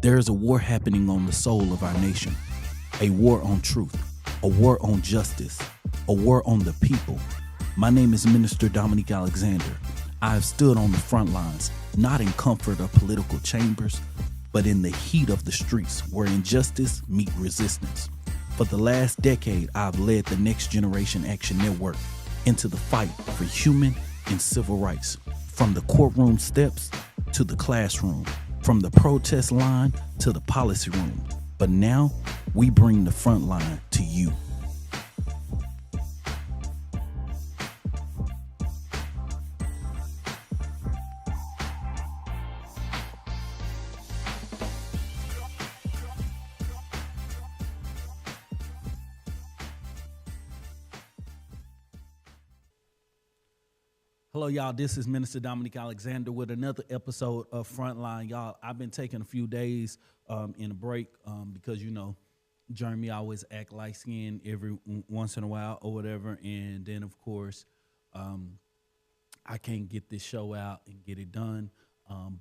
There is a war happening on the soul of our nation, a war on truth, a war on justice, a war on the people. My name is Minister Dominique Alexander. I have stood on the front lines, not in comfort of political chambers, but in the heat of the streets where injustice meet resistance. For the last decade, I've led the Next Generation Action Network into the fight for human and civil rights, from the courtroom steps to the classroom, from the protest line to the policy room. But now we bring the front line to you. Hello, y'all. This is Minister Dominique Alexander with another episode of Frontline. Y'all, I've been taking a few days in a break because, you know, Jeremy always act light-skinned every once in a while or whatever. And then, of course, I can't get this show out and get it done.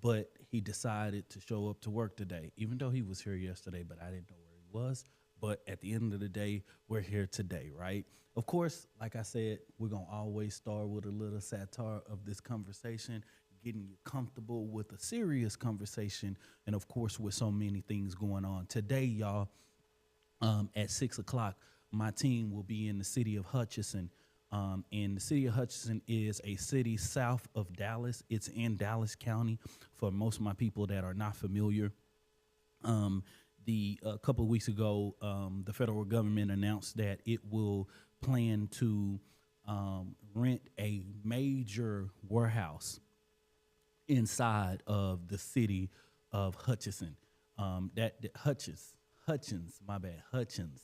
But he decided to show up to work today, even though he was here yesterday, but I didn't know where he was. But at the end of the day, we're here today, right? Of course, like I said, we're going to always start with a little satire of this conversation, getting you comfortable with a serious conversation, and, of course, with so many things going on. Today, y'all, at 6 o'clock, my team will be in the city of Hutchinson. And the city of Hutchinson is a city south of Dallas. It's in Dallas County for most of my people that are not familiar. A couple of weeks ago, the federal government announced that it will plan to rent a major warehouse inside of the city of Hutchinson. Hutchins, my bad, Hutchins.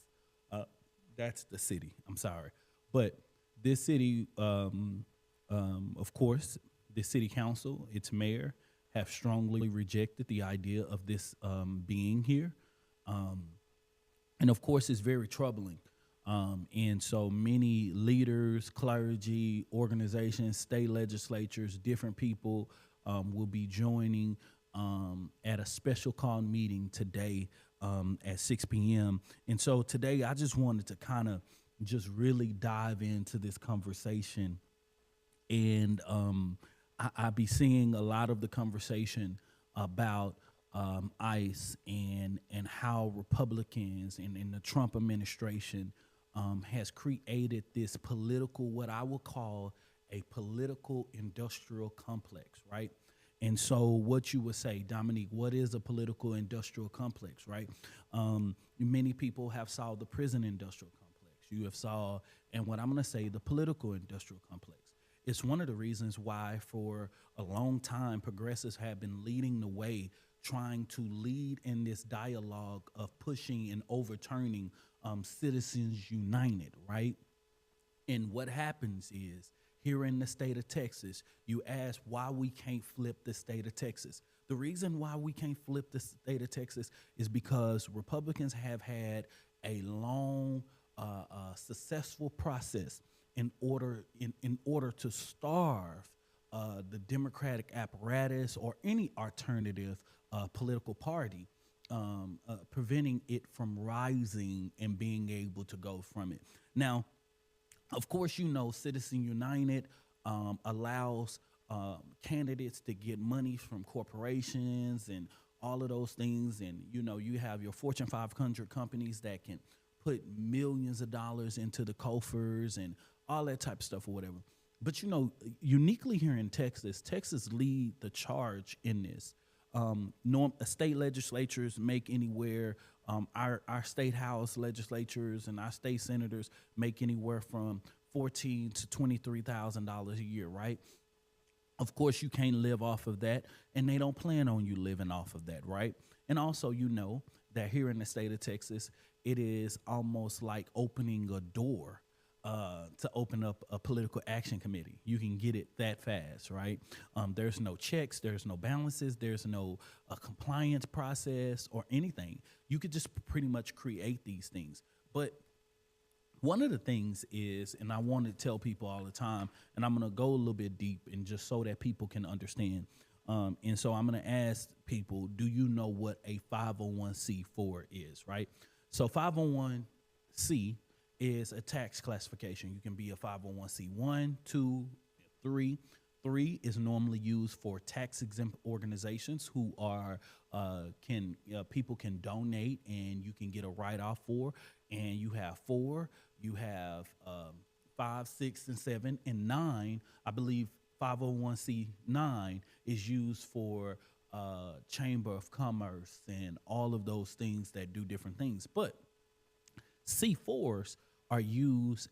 That's the city. I'm sorry, but this city, of course, the city council, its mayor, have strongly rejected the idea of this being here. And of course, it's very troubling. And so many leaders, clergy, organizations, state legislatures, different people will be joining at a special called meeting today at 6 p.m. And so today I just wanted to kind of just really dive into this conversation. And I be seeing a lot of the conversation about ICE and how Republicans and the Trump administration has created this political, what I would call a political industrial complex, right? And so what you would say, Dominique, what is a political industrial complex, right? Many people have saw the prison industrial complex. You have saw, and what I'm going to say, the political industrial complex. It's one of the reasons why for a long time progressives have been leading the way, trying to lead in this dialogue of pushing and overturning Citizens United, right? And what happens is, here in the state of Texas, you ask why we can't flip the state of Texas. The reason why we can't flip the state of Texas is because Republicans have had a long, successful process in order to starve the Democratic apparatus or any alternative political party, preventing it from rising and being able to go from it. Now, of course, you know, Citizen United allows candidates to get money from corporations and all of those things. And, you know, you have your Fortune 500 companies that can put millions of dollars into the coffers and all that type of stuff or whatever. But, you know, uniquely here in Texas, Texas lead the charge in this. State legislatures make anywhere, our state house legislatures and our state senators make anywhere from $14,000 to $23,000 a year, right? Of course, you can't live off of that, and they don't plan on you living off of that, right? And also, you know that here in the state of Texas, it is almost like opening a door to open up a political action committee. You can get it that fast, right? There's no checks, there's no balances, there's no compliance process or anything. You could just pretty much create these things. But one of the things is, and I want to tell people all the time, and I'm going to go a little bit deep and just so that people can understand, And so I'm going to ask people, do you know what a 501c4 is, right? So 501c is a tax classification. You can be a 501c1, 2, 3. 3 is normally used for tax exempt organizations who are can people can donate and you can get a write off for. And you have 4, you have 5, 6, and 7, and 9. I believe 501c9 is used for Chamber of Commerce and all of those things that do different things. But C4s are used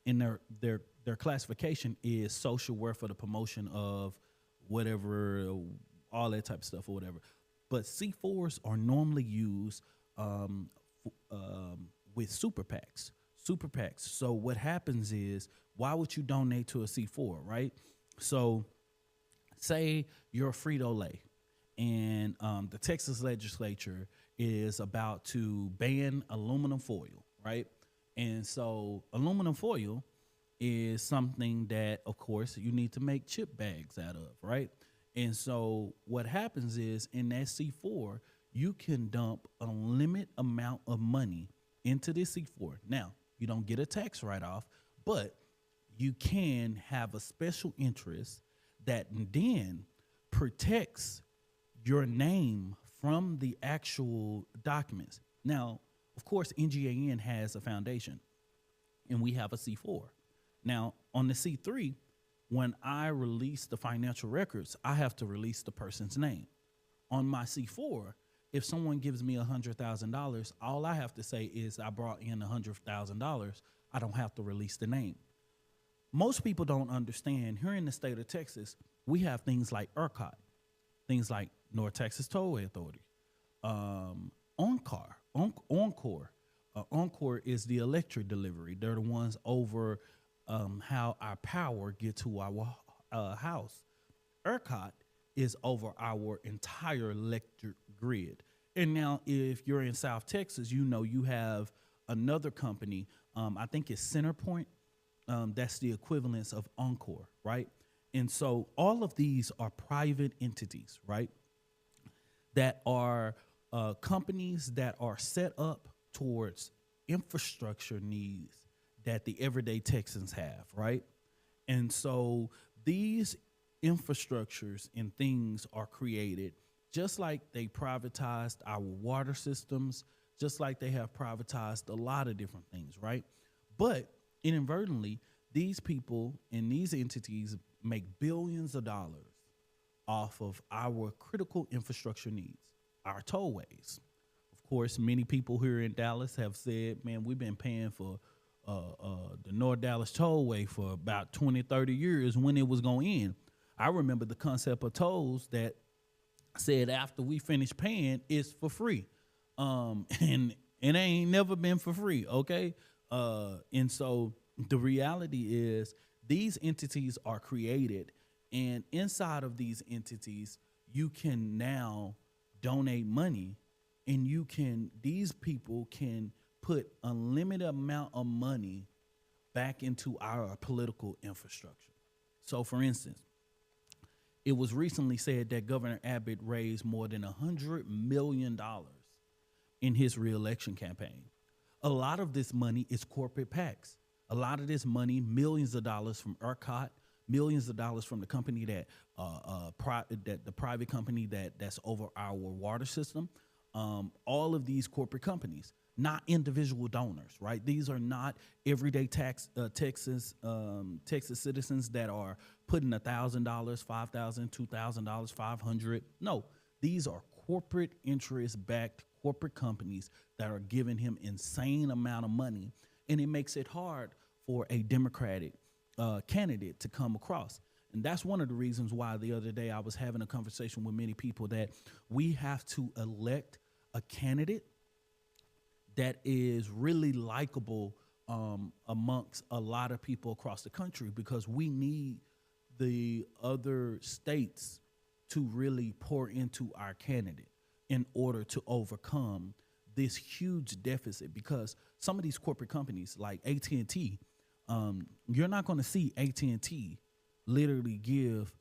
in their classification is social work for the promotion of whatever, all that type of stuff or whatever. But C4s are normally used with super PACs. Super PACs. So what happens is, why would you donate to a C4, right? So say you're Frito-Lay and the Texas legislature is about to ban aluminum foil, right? And so aluminum foil is something that, of course, you need to make chip bags out of, right? And so what happens is in that C4, you can dump a limited amount of money into this C4. Now, you don't get a tax write-off, but you can have a special interest that then protects your name from the actual documents. Now, of course, NGAN has a foundation, and we have a C4. Now, on the C3, when I release the financial records, I have to release the person's name. On my C4, if someone gives me $100,000, all I have to say is I brought in $100,000. I don't have to release the name. Most people don't understand, here in the state of Texas, we have things like ERCOT, things like North Texas Tollway Authority, Encore. Encore is the electric delivery. They're the ones over how our power get to our house. ERCOT is over our entire electric grid. And now if you're in South Texas, you know you have another company, I think it's CenterPoint, that's the equivalence of Encore, right? And so all of these are private entities, right, that are companies that are set up towards infrastructure needs that the everyday Texans have, right? And so these infrastructures and things are created just like they privatized our water systems, just like they have privatized a lot of different things, right? But inadvertently, these people and these entities make billions of dollars off of our critical infrastructure needs, our tollways. Of course, many people here in Dallas have said, man, we've been paying for the North Dallas Tollway for about 20, 30 years when it was going to end. I remember the concept of tolls that said after we finish paying, it's for free. And it ain't never been for free, okay? And so the reality is these entities are created, and inside of these entities, you can now donate money, and these people can put a limited amount of money back into our political infrastructure. So for instance, it was recently said that Governor Abbott raised more than $100 million in his reelection campaign. A lot of this money is corporate PACs. A lot of this money, millions of dollars from ERCOT, millions of dollars from the company that the private company that's over our water system. All of these corporate companies, not individual donors, right? These are not everyday Texas citizens that are putting $1,000, $5,000, $2,000, $500. No, these are corporate interest-backed corporate companies that are giving him insane amount of money, and it makes it hard for a Democratic candidate to come across. And that's one of the reasons why the other day I was having a conversation with many people that we have to elect a candidate that is really likable amongst a lot of people across the country, because we need the other states to really pour into our candidate in order to overcome this huge deficit. Because some of these corporate companies like AT&T, you're not going to see AT&T literally give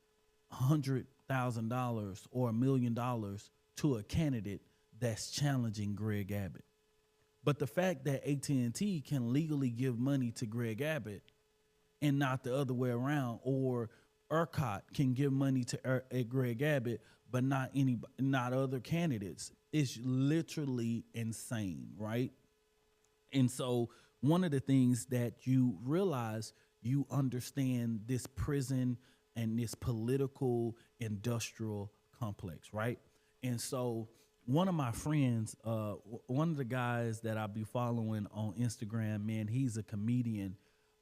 $100,000 $100,000 or $1 million to a candidate that's challenging Greg Abbott. But the fact that AT&T can legally give money to Greg Abbott and not the other way around, or ERCOT can give money to Greg Abbott but not other candidates, is literally insane, right? And so one of the things that you realize, you understand this prison and this political industrial complex, right? And so one of my friends, one of the guys that I be following on Instagram, man, he's a comedian,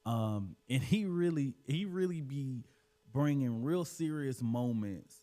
and he really be bringing real serious moments,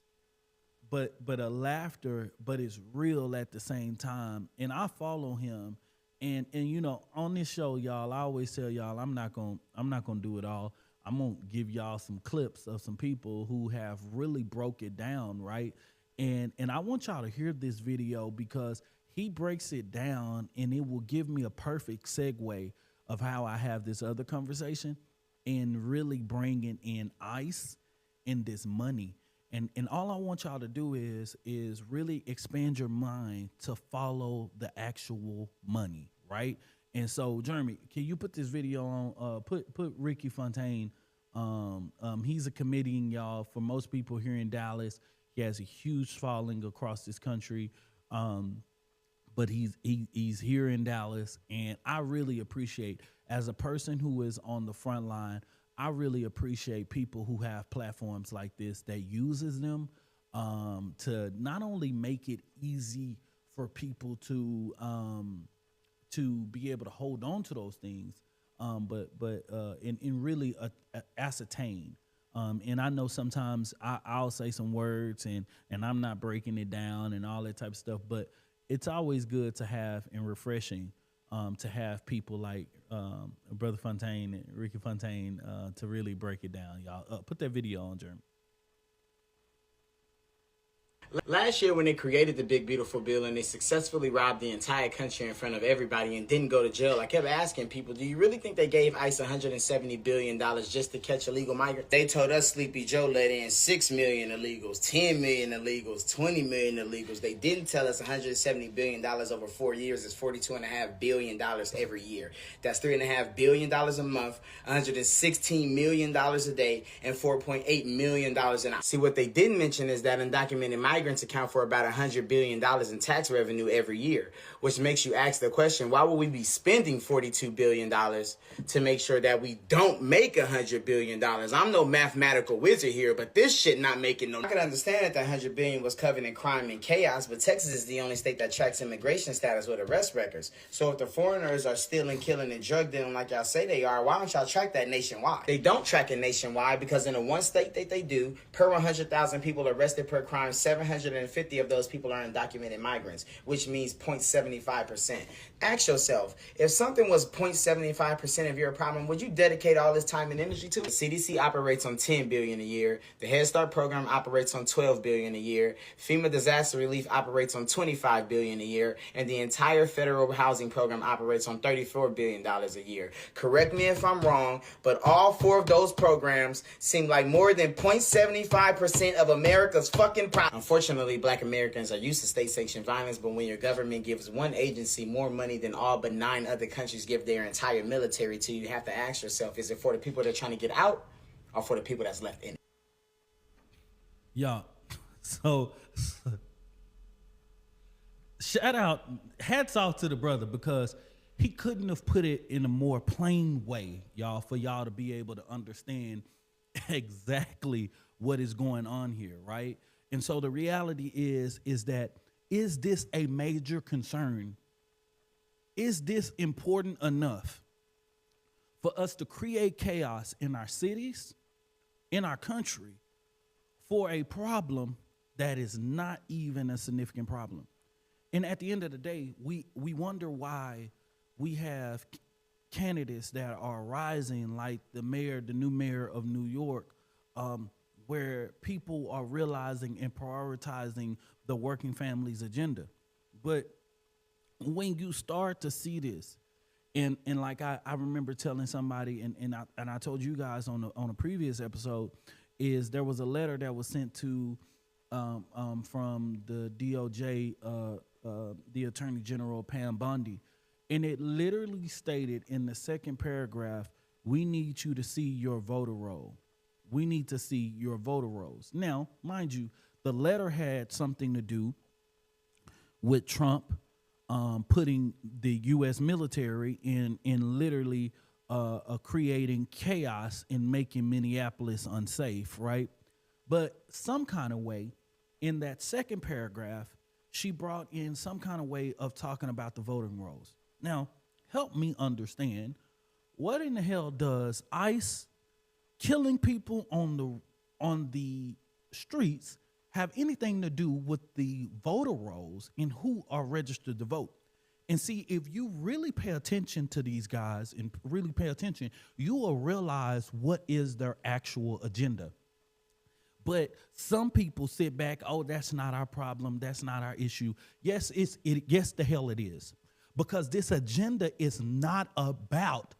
but a laughter, but it's real at the same time. And I follow him, and you know, on this show, y'all, I always tell y'all I'm not gonna do it all. I'm gonna give y'all some clips of some people who have really broke it down, right? And I want y'all to hear this video because he breaks it down, and it will give me a perfect segue of how I have this other conversation and really bringing in ICE and this money. And all I want y'all to do is really expand your mind to follow the actual money, right? And so, Jeremy, can you put this video on? Put Ricky Fontaine. He's a comedian, y'all. For most people here in Dallas, he has a huge following across this country, but he's here in Dallas, and I really appreciate, as a person who is on the front line, I really appreciate people who have platforms like this that uses them to not only make it easy for people to be able to hold on to those things, but really ascertain. And I know sometimes I'll say some words and I'm not breaking it down and all that type of stuff, but it's always good to have and refreshing to have people like Brother Fontaine and Ricky Fontaine to really break it down, y'all. Put that video on, Jeremy. Last year when they created the Big Beautiful Bill and they successfully robbed the entire country in front of everybody and didn't go to jail, I kept asking people, do you really think they gave ICE $170 billion just to catch illegal migrants? They told us Sleepy Joe let in 6 million illegals, 10 million illegals, 20 million illegals. They didn't tell us $170 billion over 4 years is $42.5 billion every year. That's $3.5 billion a month, $116 million a day, and $4.8 million an hour. See, what they didn't mention is that undocumented migrants account for about $100 billion in tax revenue every year, which makes you ask the question, why would we be spending $42 billion to make sure that we don't make $100 billion? I'm no mathematical wizard here, but this shit not making no... I can understand that the $100 billion was covered in crime and chaos, but Texas is the only state that tracks immigration status with arrest records. So if the foreigners are stealing, killing, and drug dealing like y'all say they are, why don't y'all track that nationwide? They don't track it nationwide because in the one state that they do, per 100,000 people arrested per crime, 750 of those people are undocumented migrants, which means 0.75%. Ask yourself, if something was 0.75% of your problem, would you dedicate all this time and energy to it? The CDC operates on $10 billion a year. The Head Start program operates on $12 billion a year. FEMA disaster relief operates on $25 billion a year, and the entire federal housing program operates on $34 billion a year. Correct me if I'm wrong, but all four of those programs seem like more than 0.75% of America's fucking problem. Unfortunately, Black Americans are used to state-sanctioned violence, but when your government gives one agency more money than all but 9 other countries give their entire military to, you have to ask yourself, is it for the people that are trying to get out or for the people that's left in it? Y'all, so shout out, hats off to the brother, because he couldn't have put it in a more plain way, y'all, for y'all to be able to understand exactly what is going on here, right? And so the reality is that, is this a major concern? Is this important enough for us to create chaos in our cities, in our country, for a problem that is not even a significant problem? And at the end of the day, we wonder why we have candidates that are rising, like the new mayor of New York, where people are realizing and prioritizing the working family's agenda. But when you start to see this, and like I remember telling somebody, and I told you guys on a previous episode, is there was a letter that was sent to from the DOJ, the Attorney General Pam Bondi, and it literally stated in the second paragraph, "We need you to see your voter roll. We need to see your voter rolls." Now, mind you, the letter had something to do with Trump putting the U.S. military in literally creating chaos and making Minneapolis unsafe, right? But some kind of way, in that second paragraph, she brought in some kind of way of talking about the voting rolls. Now, help me understand, what in the hell does ICE killing people on the streets have anything to do with the voter rolls and who are registered to vote? And see, if you really pay attention to these guys and really pay attention, you will realize what is their actual agenda. But some people sit back, "Oh, that's not our problem. That's not our issue." Yes, yes, the hell it is. Because this agenda is not about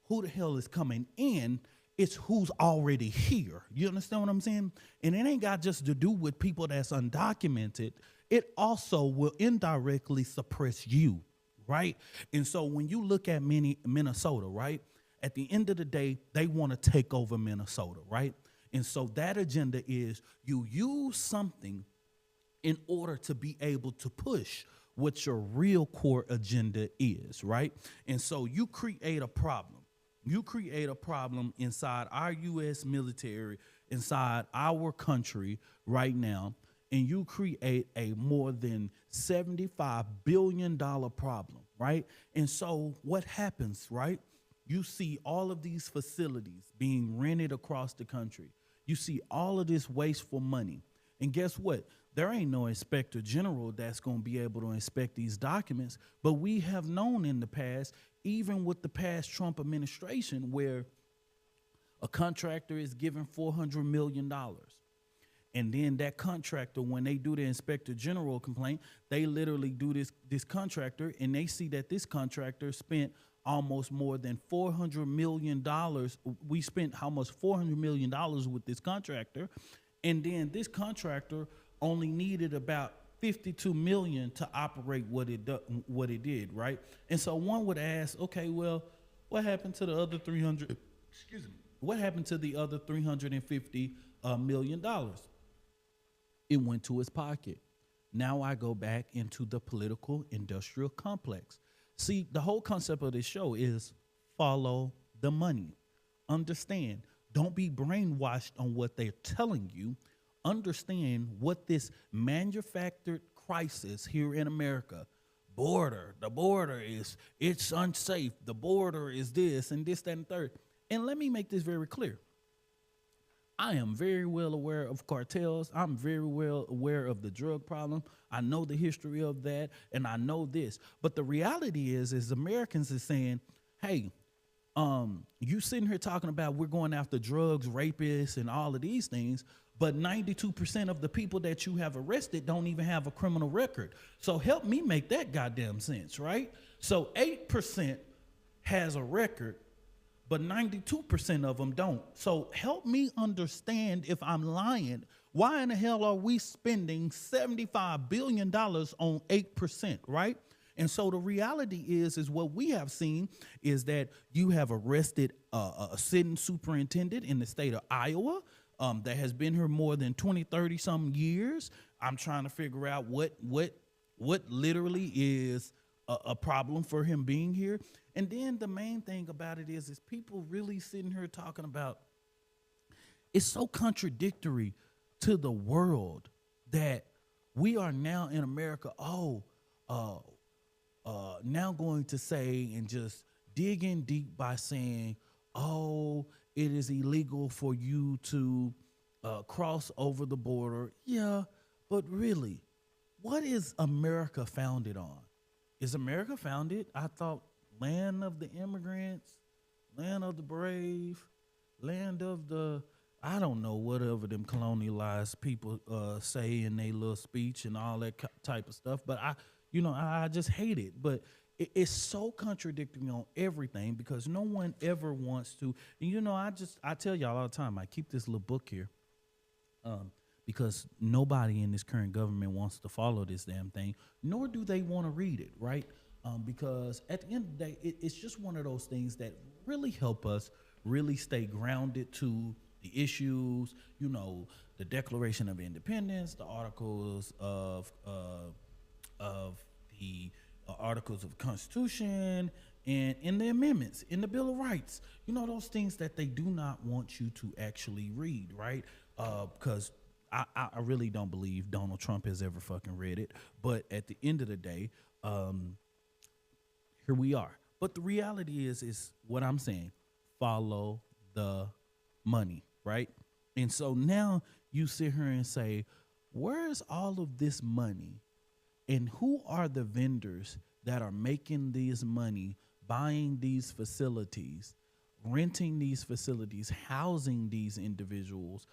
who the hell is coming in. It's who's already here. You understand what I'm saying? And it ain't got just to do with people that's undocumented. It also will indirectly suppress you, right? And so when you look at Minnesota, right, at the end of the day, they want to take over Minnesota, right? And so that agenda is you use something in order to be able to push what your real core agenda is, right? And so you create a problem. You create a problem inside our U.S. military, inside our country right now, and you create a more than $75 billion problem, right? And so what happens, right? You see all of these facilities being rented across the country. You see all of this wasteful money. And guess what? There ain't no inspector general that's going to be able to inspect these documents. But we have known in the past, even with the past Trump administration, where a contractor is given $400 million. And then that contractor, when they do the inspector general complaint, they literally do this contractor, and they see that this contractor spent almost more than $400 million. We spent almost $400 million with this contractor. And then this contractor only needed about $52 million to operate what it did, right? And so one would ask, okay, well, what happened to the other 300? Excuse me. What happened to the other $350 million? It went to his pocket. Now I go back into the political industrial complex. See, the whole concept of this show is follow the money. Understand. Don't be brainwashed on what they're telling you. Understand what this manufactured crisis here in America, the border it's unsafe. The border is this and this, that, and third. And let me make this very clear. I am very well aware of cartels. I'm very well aware of the drug problem. I know the history of that, and I know this. But the reality is Americans is saying, hey, you sitting here talking about we're going after drugs, rapists, and all of these things, but 92% of the people that you have arrested don't even have a criminal record. So help me make that goddamn sense, right? So 8% has a record, but 92% of them don't. So help me understand if I'm lying. Why in the hell are we spending $75 billion on 8%, right? And so the reality is what we have seen is that you have arrested a sitting superintendent in the state of Iowa that has been here more than 20, 30 some years. I'm trying to figure out what literally is a problem for him being here. And then the main thing about it is people really sitting here talking about, it's so contradictory to the world that we are now in America, now going to say and just dig in deep by saying, oh, it is illegal for you to cross over the border. Yeah, but really, what is America founded on? Is America founded? I thought land of the immigrants, land of the brave, land of the, I don't know, whatever them colonialized people say in their little speech and all that type of stuff. But I just hate it. But it's so contradictory on everything because no one ever wants to. And I tell y'all all the time, I keep this little book here. because nobody in this current government wants to follow this damn thing, nor do they want to read it, right? Because at the end of the day, it's just one of those things that really help us really stay grounded to the issues, the Declaration of Independence, the articles of the articles of the Constitution, and in the amendments, in the Bill of Rights, those things that they do not want you to actually read, right? Because I really don't believe Donald Trump has ever fucking read it. But at the end of the day, here we are. But the reality is what I'm saying. Follow the money, right? And so now you sit here and say, where's all of this money? And who are the vendors that are making this money, buying these facilities, renting these facilities, housing these individuals,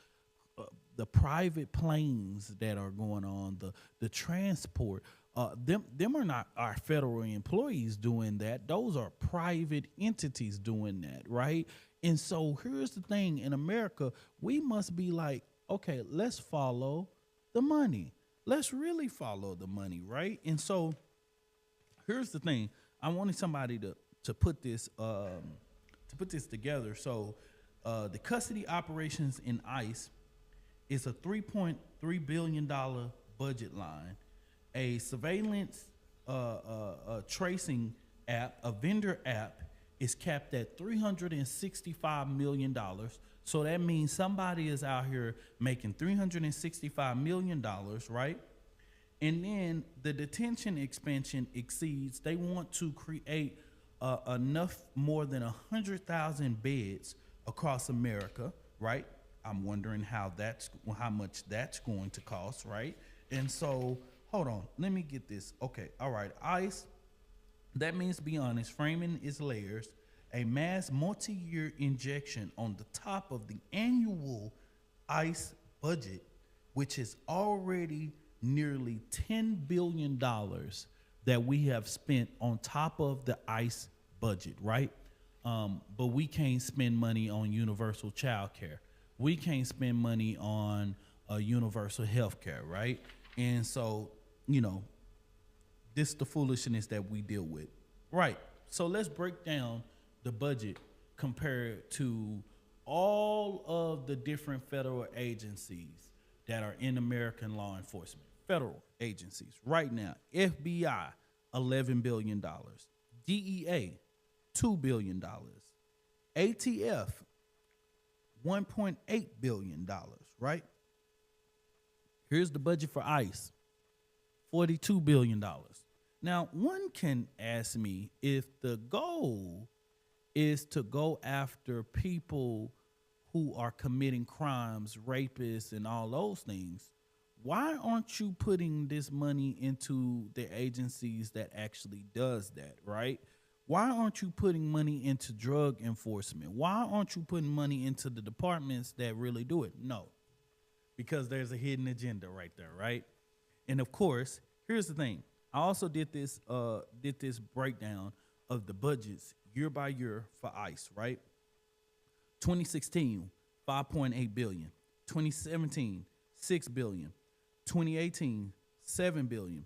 the private planes that are going on, the transport? Them are not our federal employees doing that. Those are private entities doing that, right? And so here's the thing. In America, we must be like, okay, let's follow the money. Let's really follow the money, right? And so here's the thing. I wanted somebody to put this together. So the custody operations in ICE is a $3.3 billion budget line. A surveillance tracing app, a vendor app, is capped at $365 million. So that means somebody is out here making $365 million, right? And then the detention expansion exceeds, they want to create enough more than 100,000 beds across America, right? I'm wondering how much that's going to cost, right? And so, hold on, let me get this. Okay, all right, ICE, that means, to be honest, framing its layers, a mass multi-year injection on the top of the annual ICE budget, which is already nearly $10 billion that we have spent on top of the ICE budget, right? But we can't spend money on universal child care. We can't spend money on universal health care, right? And so, this is the foolishness that we deal with. Right. So let's break down the budget compared to all of the different federal agencies that are in American law enforcement. Federal agencies right now. FBI, $11 billion. DEA, $2 billion. ATF, $1.8 billion, right? Here's the budget for ICE, $42 billion. Now, one can ask me, if the goal is to go after people who are committing crimes, rapists, and all those things, why aren't you putting this money into the agencies that actually does that, right? Why aren't you putting money into drug enforcement? Why aren't you putting money into the departments that really do it? No, because there's a hidden agenda right there, right? And of course, here's the thing. I also did this breakdown of the budgets year by year for ICE, right? 2016, $5.8 billion. 2017, $6 billion. 2018, $7 billion.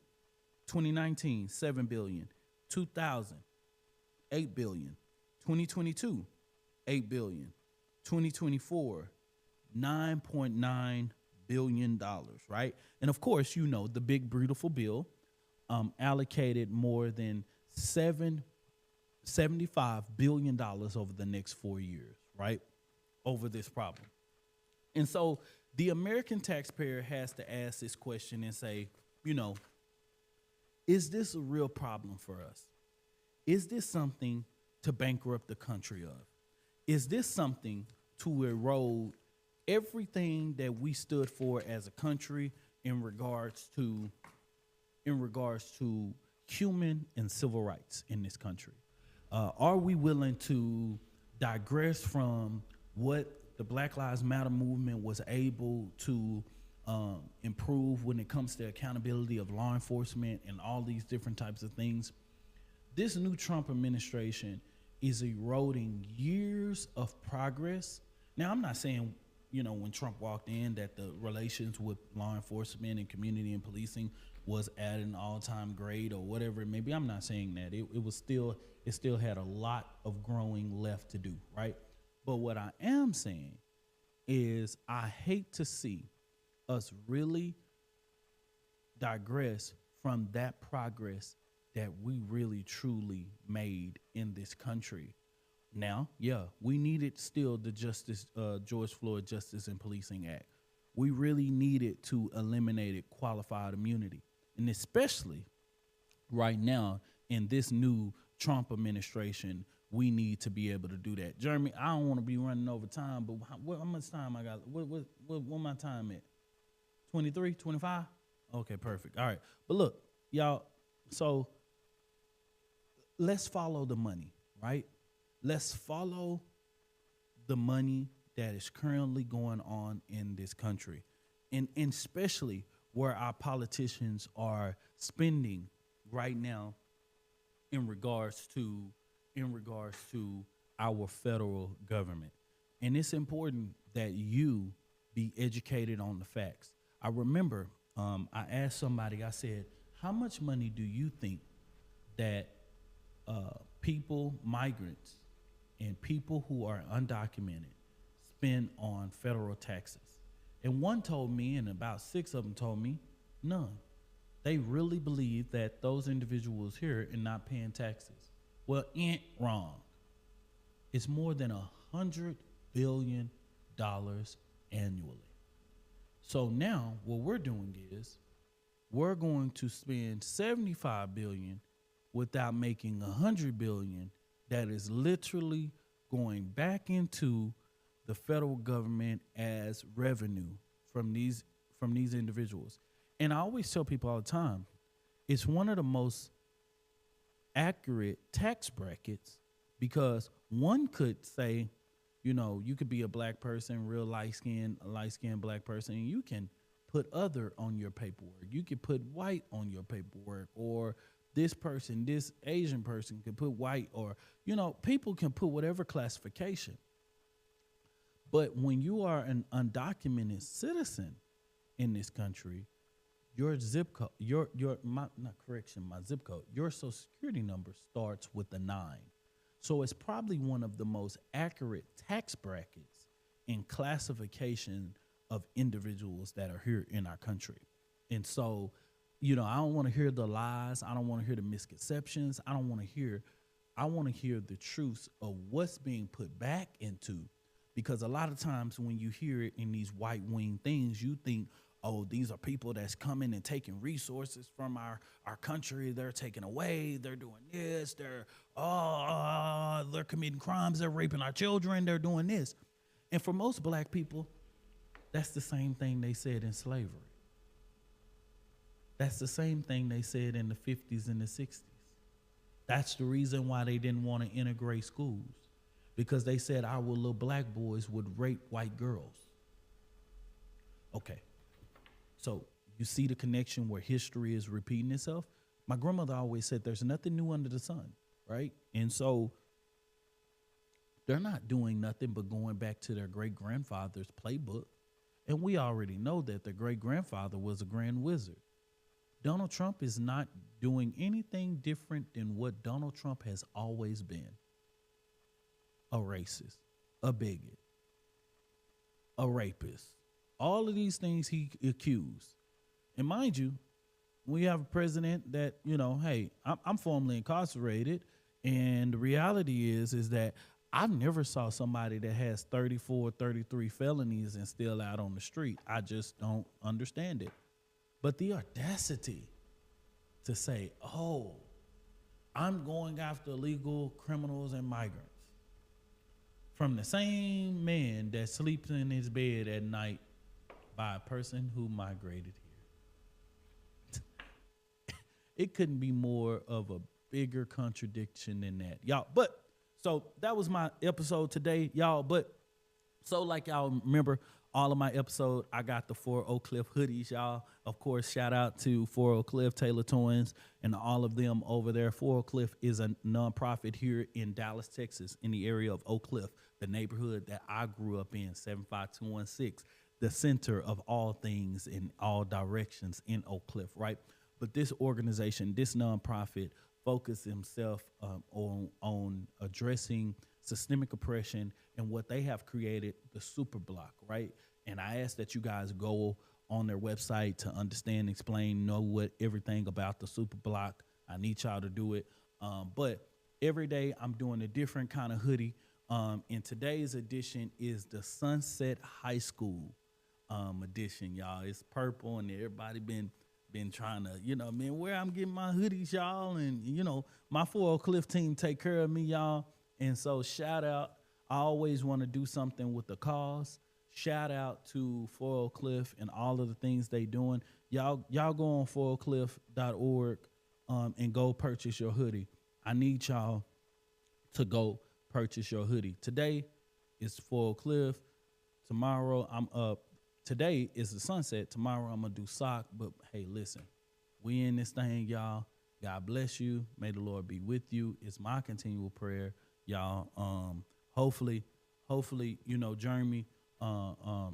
2019, $7 billion. 2000, $8 billion. 2022, $8 billion. 2024, $9.9 billion, right? And of course, the big beautiful bill allocated more than $75 billion over the next 4 years, right? Over this problem. And so the American taxpayer has to ask this question and say, is this a real problem for us? Is this something to bankrupt the country of? Is this something to erode everything that we stood for as a country in regards to human and civil rights in this country? Are we willing to digress from what the Black Lives Matter movement was able to improve when it comes to accountability of law enforcement and all these different types of things? This new Trump administration is eroding years of progress. Now, I'm not saying when Trump walked in, that the relations with law enforcement and community and policing was at an all-time grade or whatever it may be. I'm not saying that it still had a lot of growing left to do, right? But what I am saying is I hate to see us really digress from that progress that we really truly made in this country. Now, yeah, we needed still the George Floyd Justice and Policing Act. We really needed to eliminate qualified immunity. And especially right now in this new Trump administration, we need to be able to do that. Jeremy, I don't want to be running over time, but how much time I got? What my time at? 23, 25? Okay, perfect. All right. But look, y'all, so let's follow the money, right? Let's follow the money that is currently going on in this country, and especially where our politicians are spending right now in regards to our federal government. And it's important that you be educated on the facts. I remember I asked somebody, I said, how much money do you think that migrants, and people who are undocumented spend on federal taxes? And one told me, and about 6 of them told me, none. They really believe that those individuals here are not paying taxes. Well, wrong. It's more than $100 billion annually. So now what we're doing is we're going to spend $75 billion without making $100 billion that is literally going back into the federal government as revenue from these individuals. And I always tell people all the time, it's one of the most accurate tax brackets, because one could say, you could be a black person, real light-skinned black person, and you can put other on your paperwork. You could put white on your paperwork, or this Asian person could put white, or, people can put whatever classification. But when you are an undocumented citizen in this country, your zip code, my zip code, your social security number starts with a 9. So it's probably one of the most accurate tax brackets in classification of individuals that are here in our country. And so, I don't want to hear the lies. I don't want to hear the misconceptions. I want to hear the truths of what's being put back into, because a lot of times when you hear it in these white wing things, you think, oh, these are people that's coming and taking resources from our country. They're taking away. They're doing this. They're committing crimes. They're raping our children. They're doing this. And for most black people, that's the same thing they said in slavery. That's the same thing they said in the 50s and the 60s. That's the reason why they didn't want to integrate schools, because they said our little black boys would rape white girls. Okay. So you see the connection where history is repeating itself? My grandmother always said there's nothing new under the sun, right? And so they're not doing nothing but going back to their great-grandfather's playbook. And we already know that their great-grandfather was a grand wizard. Donald Trump is not doing anything different than what Donald Trump has always been. A racist, a bigot, a rapist. All of these things he accused. And mind you, we have a president that, hey, I'm formerly incarcerated. And the reality is that I never saw somebody that has 34, 33 felonies and still out on the street. I just don't understand it. But the audacity to say, oh, I'm going after illegal criminals and migrants, from the same man that sleeps in his bed at night by a person who migrated here. It couldn't be more of a bigger contradiction than that, y'all. But so that was my episode today, y'all. But so like y'all remember, all of my episode, I got the 4 Oak Cliff hoodies, y'all. Of course, shout out to 4 Oak Cliff, Taylor Twins, and all of them over there. 4 Oak Cliff is a nonprofit here in Dallas, Texas, in the area of Oak Cliff, the neighborhood that I grew up in, 75216, the center of all things in all directions in Oak Cliff, right? But this organization, this nonprofit, focused himself on addressing systemic oppression and what they have created, the super block, right? And I ask that you guys go on their website to understand, explain, know what everything about the super block. I need y'all to do it. But every day I'm doing a different kind of hoodie. And today's edition is the Sunset High School edition, y'all. It's purple, and everybody been trying to, where I'm getting my hoodies, y'all. And, my 4 Oak Cliff team take care of me, y'all. And so shout out. I always want to do something with the cause. Shout out to 4 Oak Cliff and all of the things they doing. Y'all go on 4oakcliff.org and go purchase your hoodie. I need y'all to go purchase your hoodie. Today is 4 Oak Cliff. Tomorrow I'm up. Today is the sunset. Tomorrow I'm gonna do sock. But hey, listen, we in this thing, y'all. God bless you. May the Lord be with you. It's my continual prayer, y'all. Hopefully, Jeremy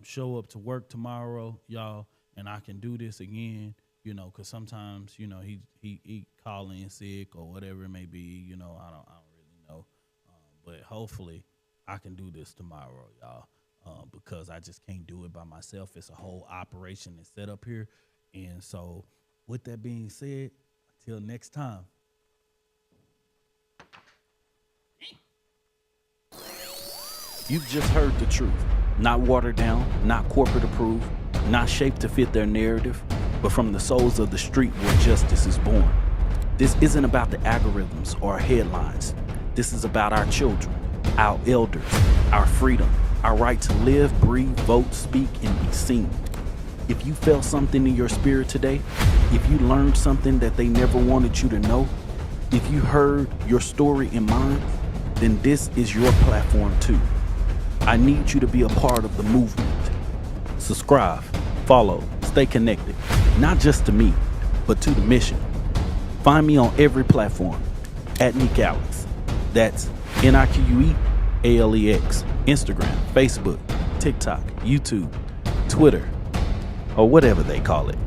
show up to work tomorrow, y'all, and I can do this again, because sometimes, he call in sick or whatever it may be, I don't really know. But hopefully I can do this tomorrow, y'all, because I just can't do it by myself. It's a whole operation and set up here. And so with that being said, until next time. You've just heard the truth. Not watered down, not corporate approved, not shaped to fit their narrative, but from the souls of the street where justice is born. This isn't about the algorithms or headlines. This is about our children, our elders, our freedom, our right to live, breathe, vote, speak, and be seen. If you felt something in your spirit today, if you learned something that they never wanted you to know, if you heard your story in mine, then this is your platform too. I need you to be a part of the movement. Subscribe, follow, stay connected, not just to me, but to the mission. Find me on every platform, @NickAlex. That's NIQUEALEX. Instagram, Facebook, TikTok, YouTube, Twitter, or whatever they call it.